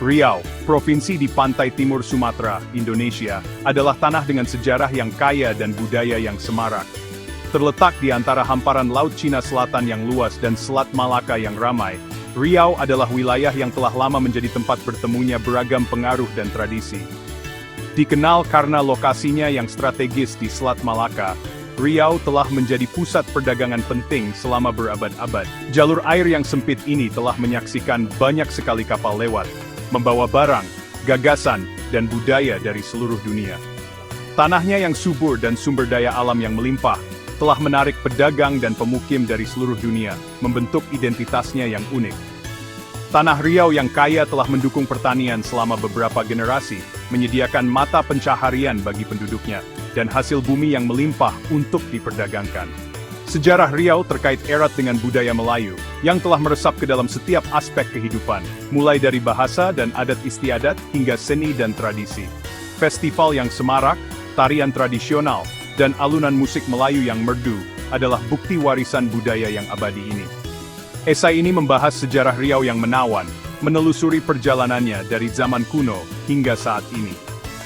Riau, provinsi di pantai timur Sumatera, Indonesia, adalah tanah dengan sejarah yang kaya dan budaya yang semarak. Terletak di antara hamparan Laut Cina Selatan yang luas dan Selat Malaka yang ramai, Riau adalah wilayah yang telah lama menjadi tempat bertemunya beragam pengaruh dan tradisi. Dikenal karena lokasinya yang strategis di Selat Malaka, Riau telah menjadi pusat perdagangan penting selama berabad-abad. Jalur air yang sempit ini telah menyaksikan banyak sekali kapal lewat, membawa barang, gagasan, dan budaya dari seluruh dunia. Tanahnya yang subur dan sumber daya alam yang melimpah, telah menarik pedagang dan pemukim dari seluruh dunia, membentuk identitasnya yang unik. Tanah Riau yang kaya telah mendukung pertanian selama beberapa generasi, menyediakan mata pencaharian bagi penduduknya, dan hasil bumi yang melimpah untuk diperdagangkan. Sejarah Riau terkait erat dengan budaya Melayu, yang telah meresap ke dalam setiap aspek kehidupan, mulai dari bahasa dan adat istiadat hingga seni dan tradisi. Festival yang semarak, tarian tradisional, dan alunan musik Melayu yang merdu, adalah bukti warisan budaya yang abadi ini. Esai ini membahas sejarah Riau yang menawan, menelusuri perjalanannya dari zaman kuno hingga saat ini.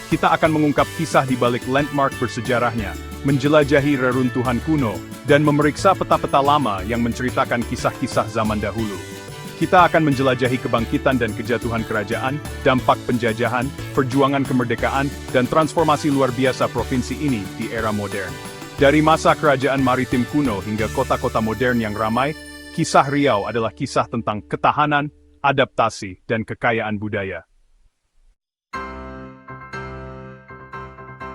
Kita akan mengungkap kisah di balik landmark bersejarahnya, menjelajahi reruntuhan kuno, dan memeriksa peta-peta lama yang menceritakan kisah-kisah zaman dahulu. Kita akan menjelajahi kebangkitan dan kejatuhan kerajaan, dampak penjajahan, perjuangan kemerdekaan, dan transformasi luar biasa provinsi ini di era modern. Dari masa kerajaan maritim kuno hingga kota-kota modern yang ramai, kisah Riau adalah kisah tentang ketahanan, adaptasi, dan kekayaan budaya.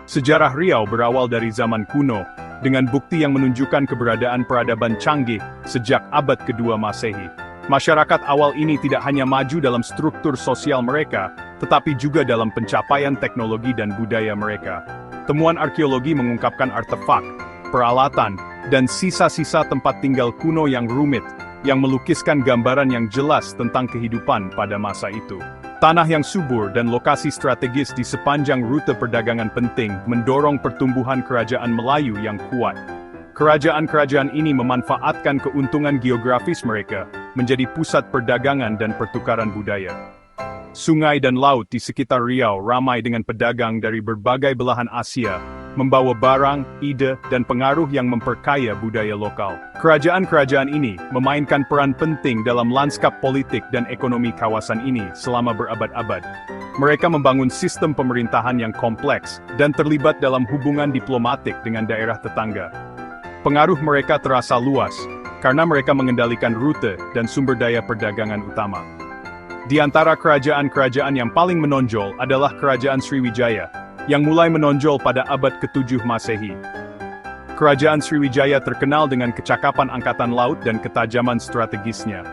Sejarah Riau berawal dari zaman kuno, dengan bukti yang menunjukkan keberadaan peradaban canggih sejak abad kedua Masehi. Masyarakat awal ini tidak hanya maju dalam struktur sosial mereka, tetapi juga dalam pencapaian teknologi dan budaya mereka. Temuan arkeologi mengungkapkan artefak, peralatan, dan sisa-sisa tempat tinggal kuno yang rumit, yang melukiskan gambaran yang jelas tentang kehidupan pada masa itu. Tanah yang subur dan lokasi strategis di sepanjang rute perdagangan penting mendorong pertumbuhan kerajaan Melayu yang kuat. Kerajaan-kerajaan ini memanfaatkan keuntungan geografis mereka, menjadi pusat perdagangan dan pertukaran budaya. Sungai dan laut di sekitar Riau ramai dengan pedagang dari berbagai belahan Asia, membawa barang, ide, dan pengaruh yang memperkaya budaya lokal. Kerajaan-kerajaan ini memainkan peran penting dalam lanskap politik dan ekonomi kawasan ini selama berabad-abad. Mereka membangun sistem pemerintahan yang kompleks dan terlibat dalam hubungan diplomatik dengan daerah tetangga. Pengaruh mereka terasa luas, karena mereka mengendalikan rute dan sumber daya perdagangan utama. Di antara kerajaan-kerajaan yang paling menonjol adalah Kerajaan Sriwijaya, yang mulai menonjol pada abad ke-7 Masehi. Kerajaan Sriwijaya terkenal dengan kecakapan angkatan laut dan ketajaman strategisnya.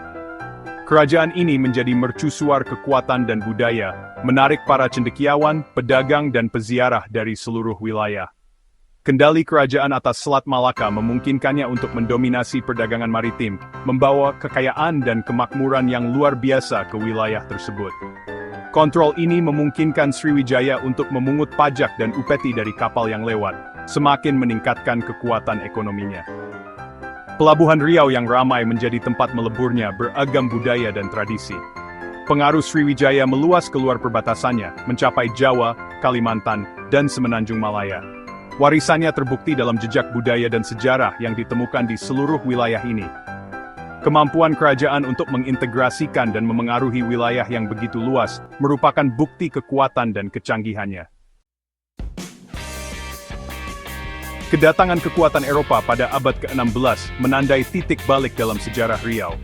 Kerajaan ini menjadi mercusuar kekuatan dan budaya, menarik para cendekiawan, pedagang dan peziarah dari seluruh wilayah. Kendali kerajaan atas Selat Malaka memungkinkannya untuk mendominasi perdagangan maritim, membawa kekayaan dan kemakmuran yang luar biasa ke wilayah tersebut. Kontrol ini memungkinkan Sriwijaya untuk memungut pajak dan upeti dari kapal yang lewat, semakin meningkatkan kekuatan ekonominya. Pelabuhan Riau yang ramai menjadi tempat meleburnya beragam budaya dan tradisi. Pengaruh Sriwijaya meluas keluar perbatasannya, mencapai Jawa, Kalimantan, dan Semenanjung Malaya. Warisannya terbukti dalam jejak budaya dan sejarah yang ditemukan di seluruh wilayah ini. Kemampuan kerajaan untuk mengintegrasikan dan memengaruhi wilayah yang begitu luas merupakan bukti kekuatan dan kecanggihannya. Kedatangan kekuatan Eropa pada abad ke-16 menandai titik balik dalam sejarah Riau.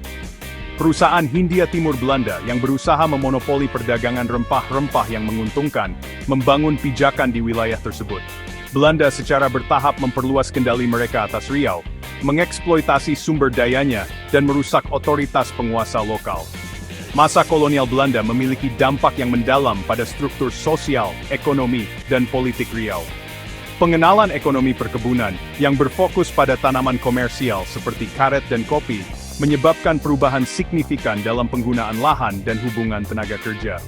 Perusahaan Hindia Timur Belanda yang berusaha memonopoli perdagangan rempah-rempah yang menguntungkan, membangun pijakan di wilayah tersebut. Belanda secara bertahap memperluas kendali mereka atas Riau, mengeksploitasi sumber dayanya, dan merusak otoritas penguasa lokal. Masa kolonial Belanda memiliki dampak yang mendalam pada struktur sosial, ekonomi, dan politik Riau. Pengenalan ekonomi perkebunan, yang berfokus pada tanaman komersial seperti karet dan kopi, menyebabkan perubahan signifikan dalam penggunaan lahan dan hubungan tenaga kerja.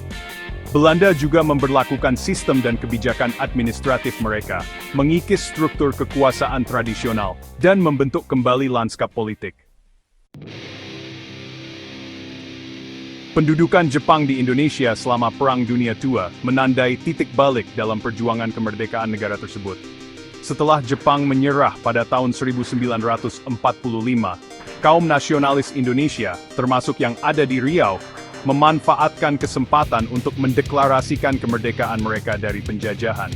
Belanda juga memberlakukan sistem dan kebijakan administratif mereka, mengikis struktur kekuasaan tradisional, dan membentuk kembali lanskap politik. Pendudukan Jepang di Indonesia selama Perang Dunia II menandai titik balik dalam perjuangan kemerdekaan negara tersebut. Setelah Jepang menyerah pada tahun 1945, kaum nasionalis Indonesia, termasuk yang ada di Riau, memanfaatkan kesempatan untuk mendeklarasikan kemerdekaan mereka dari penjajahan.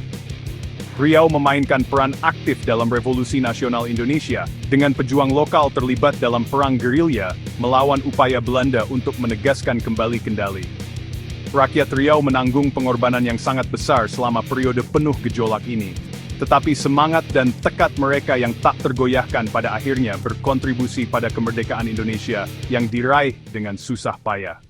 Riau memainkan peran aktif dalam Revolusi Nasional Indonesia, dengan pejuang lokal terlibat dalam perang gerilya, melawan upaya Belanda untuk menegaskan kembali kendali. Rakyat Riau menanggung pengorbanan yang sangat besar selama periode penuh gejolak ini. Tetapi semangat dan tekad mereka yang tak tergoyahkan pada akhirnya berkontribusi pada kemerdekaan Indonesia yang diraih dengan susah payah.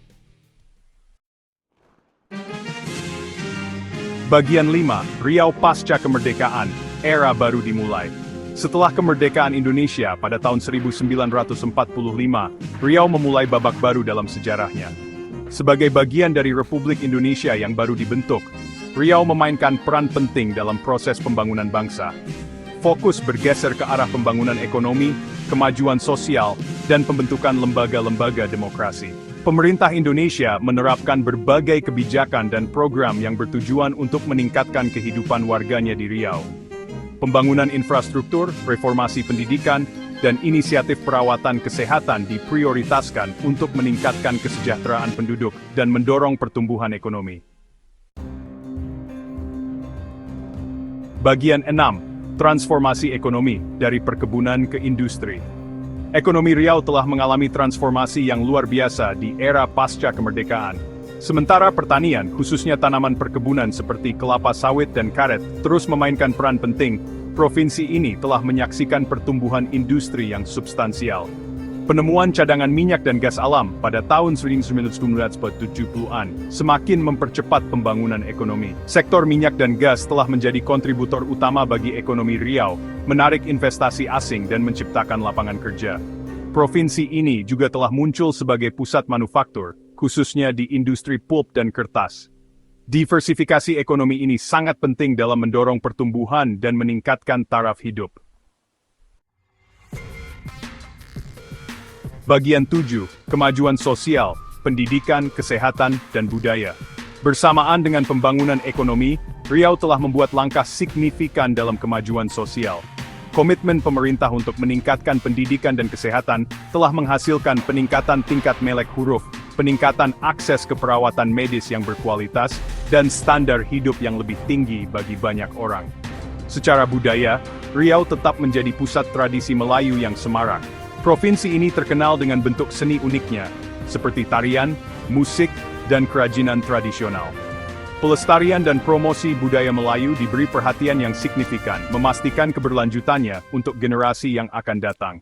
Bagian 5, Riau Pasca Kemerdekaan, era baru dimulai. Setelah kemerdekaan Indonesia pada tahun 1945, Riau memulai babak baru dalam sejarahnya. Sebagai bagian dari Republik Indonesia yang baru dibentuk, Riau memainkan peran penting dalam proses pembangunan bangsa. Fokus bergeser ke arah pembangunan ekonomi, kemajuan sosial, dan pembentukan lembaga-lembaga demokrasi. Pemerintah Indonesia menerapkan berbagai kebijakan dan program yang bertujuan untuk meningkatkan kehidupan warganya di Riau. Pembangunan infrastruktur, reformasi pendidikan, dan inisiatif perawatan kesehatan diprioritaskan untuk meningkatkan kesejahteraan penduduk dan mendorong pertumbuhan ekonomi. Bagian 6, Transformasi Ekonomi dari Perkebunan ke Industri. Ekonomi Riau telah mengalami transformasi yang luar biasa di era pasca kemerdekaan. Sementara pertanian, khususnya tanaman perkebunan seperti kelapa sawit dan karet, terus memainkan peran penting, provinsi ini telah menyaksikan pertumbuhan industri yang substansial. Penemuan cadangan minyak dan gas alam pada tahun 1970-an semakin mempercepat pembangunan ekonomi. Sektor minyak dan gas telah menjadi kontributor utama bagi ekonomi Riau, menarik investasi asing dan menciptakan lapangan kerja. Provinsi ini juga telah muncul sebagai pusat manufaktur, khususnya di industri pulp dan kertas. Diversifikasi ekonomi ini sangat penting dalam mendorong pertumbuhan dan meningkatkan taraf hidup. Bagian 7, Kemajuan Sosial, Pendidikan, Kesehatan, dan Budaya. Bersamaan dengan pembangunan ekonomi, Riau telah membuat langkah signifikan dalam kemajuan sosial. Komitmen pemerintah untuk meningkatkan pendidikan dan kesehatan telah menghasilkan peningkatan tingkat melek huruf, peningkatan akses ke perawatan medis yang berkualitas, dan standar hidup yang lebih tinggi bagi banyak orang. Secara budaya, Riau tetap menjadi pusat tradisi Melayu yang semarak. Provinsi ini terkenal dengan bentuk seni uniknya, seperti tarian, musik, dan kerajinan tradisional. Pelestarian dan promosi budaya Melayu diberi perhatian yang signifikan, memastikan keberlanjutannya untuk generasi yang akan datang.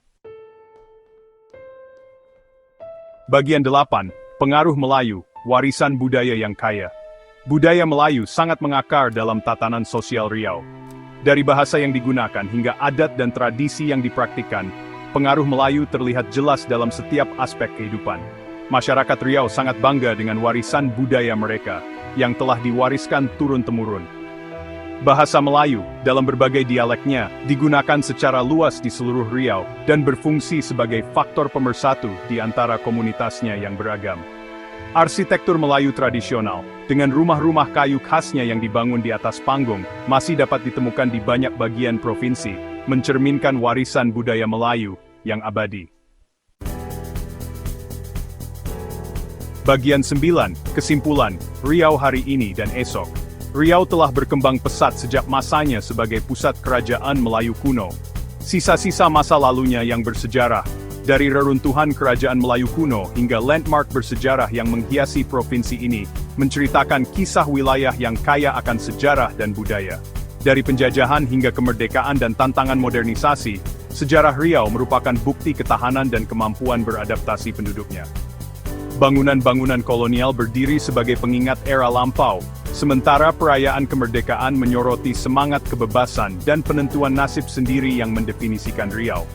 Bagian 8, Pengaruh Melayu, Warisan Budaya yang Kaya. Budaya Melayu sangat mengakar dalam tatanan sosial Riau. Dari bahasa yang digunakan hingga adat dan tradisi yang dipraktikkan, pengaruh Melayu terlihat jelas dalam setiap aspek kehidupan. Masyarakat Riau sangat bangga dengan warisan budaya mereka, yang telah diwariskan turun-temurun. Bahasa Melayu, dalam berbagai dialeknya, digunakan secara luas di seluruh Riau, dan berfungsi sebagai faktor pemersatu di antara komunitasnya yang beragam. Arsitektur Melayu tradisional, dengan rumah-rumah kayu khasnya yang dibangun di atas panggung, masih dapat ditemukan di banyak bagian provinsi, mencerminkan warisan budaya Melayu yang abadi. Bagian 9, Kesimpulan, Riau hari ini dan esok. Riau telah berkembang pesat sejak masanya sebagai pusat kerajaan Melayu kuno. Sisa-sisa masa lalunya yang bersejarah, dari reruntuhan kerajaan Melayu kuno hingga landmark bersejarah yang menghiasi provinsi ini, menceritakan kisah wilayah yang kaya akan sejarah dan budaya. Dari penjajahan hingga kemerdekaan dan tantangan modernisasi, sejarah Riau merupakan bukti ketahanan dan kemampuan beradaptasi penduduknya. Bangunan-bangunan kolonial berdiri sebagai pengingat era lampau, sementara perayaan kemerdekaan menyoroti semangat kebebasan dan penentuan nasib sendiri yang mendefinisikan Riau.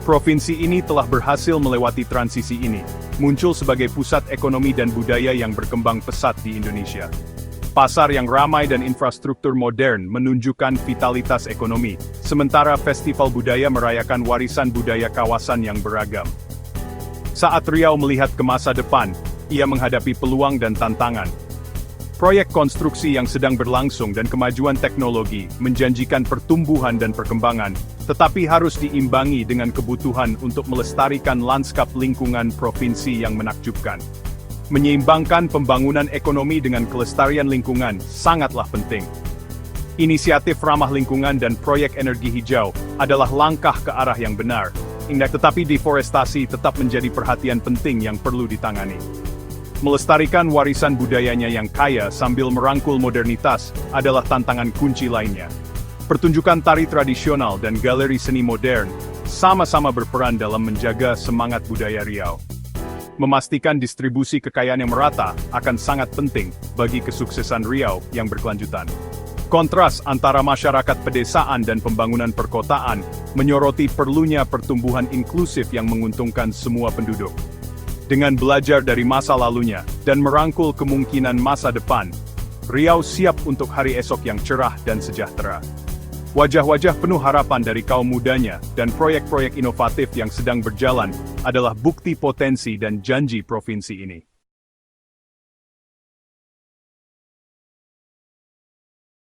Provinsi ini telah berhasil melewati transisi ini, muncul sebagai pusat ekonomi dan budaya yang berkembang pesat di Indonesia. Pasar yang ramai dan infrastruktur modern menunjukkan vitalitas ekonomi, sementara festival budaya merayakan warisan budaya kawasan yang beragam. Saat Riau melihat ke masa depan, ia menghadapi peluang dan tantangan. Proyek konstruksi yang sedang berlangsung dan kemajuan teknologi menjanjikan pertumbuhan dan perkembangan, tetapi harus diimbangi dengan kebutuhan untuk melestarikan lanskap lingkungan provinsi yang menakjubkan. Menyeimbangkan pembangunan ekonomi dengan kelestarian lingkungan sangatlah penting. Inisiatif ramah lingkungan dan proyek energi hijau adalah langkah ke arah yang benar, tetapi deforestasi tetap menjadi perhatian penting yang perlu ditangani. Melestarikan warisan budayanya yang kaya sambil merangkul modernitas adalah tantangan kunci lainnya. Pertunjukan tari tradisional dan galeri seni modern sama-sama berperan dalam menjaga semangat budaya Riau. Memastikan distribusi kekayaan yang merata akan sangat penting bagi kesuksesan Riau yang berkelanjutan. Kontras antara masyarakat pedesaan dan pembangunan perkotaan menyoroti perlunya pertumbuhan inklusif yang menguntungkan semua penduduk. Dengan belajar dari masa lalunya dan merangkul kemungkinan masa depan, Riau siap untuk hari esok yang cerah dan sejahtera. Wajah-wajah penuh harapan dari kaum mudanya dan proyek-proyek inovatif yang sedang berjalan adalah bukti potensi dan janji provinsi ini.